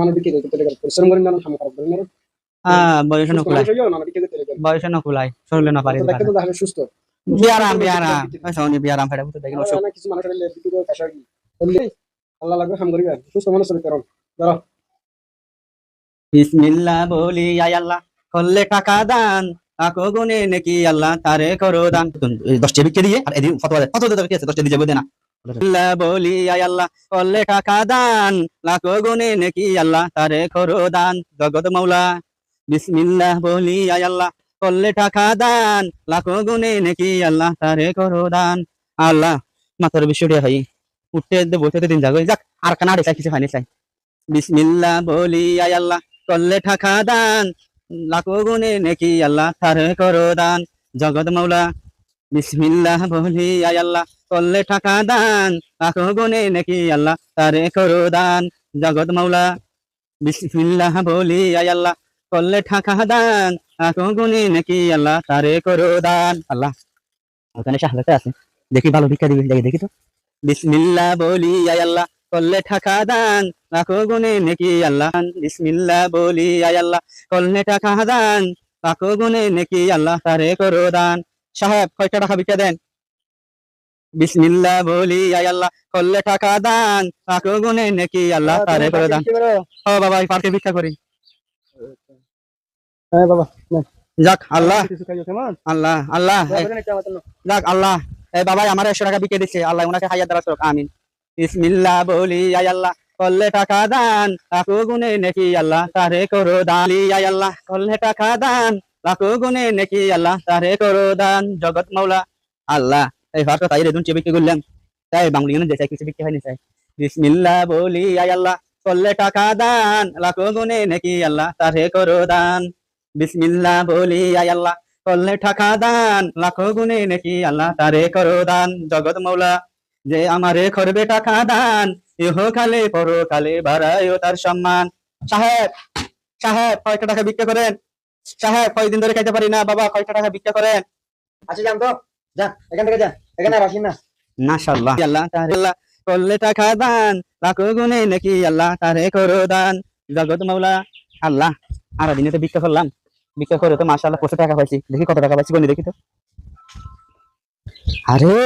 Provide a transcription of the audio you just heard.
মানে বিক্রি করতে গেলে পরিশ্রম করেন না কাম করেন না বয়স নকুলাই মানে বিক্রি করতে গেলে বয়স নকুলাই শরীরে না পারি তো দেখতে তো তাহলে সুস্থ বিয়ারাম বিয়ারাম সনি বিয়ারাম ফেড়া বুঝতে দেখি না কিছু মানুষের বিক্রি করে কাশা কি বললি আল্লাহ লাগবে কাম করিবে সুস্থ মানুষ চলে করুন ধরো বিসমিল্লাহ বলি আয় আল্লাহ করলে টাকা দান তাকো গুনে নাকি আল্লাহ তারে করো দান 10 বিকে দিয়ে আর এদিন ফতোয়া ফতোয়া কি আছে 10 দিয়ে যাবে দেনা বিসমিল্লাহ বলি আয় আল্লাহ করলে টাকা দান লাখো গুনে নাকি আল্লাহ তারে করো দান জগৎ মাওলা বিসমিল্লাহ বলি আয় আল্লাহ করলে টাকা দান লাখো গুনে নাকি আল্লাহ তারে করো দান আল্লাহ মাথার বিষয়টা ভাই উঠতে বসে দিন যাবে যাক আর কানা রে কিছু হয়নি চাই বিসমিল্লাহ বলি আয় আল্লাহ করলে টাকা দান লাখো গুনে নাকি আল্লাহ তারে করো দান জগৎ মাওলা বিসমিল্লাহ বলি আয় আল্লাহ করলে টাকা দান লাখো গুনে নাকি আল্লাহ তারে করো দান জগৎ মাওলা বিসমিল্লাহ বলি আয় আল্লাহ করলে টাকা দান লাখো গুনে নাকি আল্লাহ তারে করো দান আল্লাহ ওখানে শাহাদাতে আছে দেখি ভালো ভিক্ষা দিবি দেখি তো বিসমিল্লাহ বলি আয় আল্লাহ করলে টাকা দান লাখো গুনে নাকি আল্লাহ বিসমিল্লাহ বলি আয় আল্লাহ করলে টাকা দান লাখো গুনে নাকি আল্লাহ তারে করো দান সাহেব কয়টা টাকা ভিক্ষা দেন বিসমিল্লাহ বলি আয় আল্লাহ করলে টাকা দান লাখো গুনে নাকি আল্লাহ তারে করো দান ও বাবা এই পার্কে ভিক্ষা করি হ্যাঁ বাবা যাক আল্লাহ কিছু খাইও কেমন আল্লাহ আল্লাহ যাক আল্লাহ এই বাবাই আমার 100 টাকা বিকে দিচ্ছে আল্লাহ ওনাকে হায়াত দারাজ করুক আমিন বিসমিল্লাহ বলি আয় আল্লাহ করলে টাকা দান লাখো গুনে নাকি আল্লাহ তারে করো দান আয় আল্লাহ করলে টাকা দান লাখো গুনে নাকি আল্লাহ তারে করো দান জগৎ মাওলা আল্লাহ এই ভাষা তাই রেদুন চেয়ে বিক্রি করলাম তাই বাংলা যে চাই কিছু বিক্রি হয়নি চাই বিসমিল্লাহ বলি আয় আল্লাহ করলে টাকা দান লাখো গুনে নাকি আল্লাহ তারে করো দান বিসমিল্লাহ বলি আয় আল্লাহ করলে টাকা দান লাখো গুনে নাকি আল্লাহ তারে করো দান জগৎ মাওলা যে আমারে করবে টাকা দান ইহকালে পরকালে বাড়ায়ও তার সম্মান সাহেব সাহেব কয়টা টাকা ভিক্ষা করেন সাহেব কয়দিন ধরে খাইতে পারি না বাবা কয়টা টাকা ভিক্ষা করেন আচ্ছা যান তো যা এখান থেকে যা এখানে আর আসিস না মাশাআল্লাহ আল্লাহ তারে আল্লাহ করলে টাকা দান লাখো গুনে নাকি আল্লাহ তারে করো দান জগৎ মাওলা আল্লাহ আর দিনে তো ভিক্ষা করলাম ভিক্ষা করে তো মাশাআল্লাহ 25 টাকা পাইছি দেখি কত টাকা পাইছি কোন দেখি তো আরে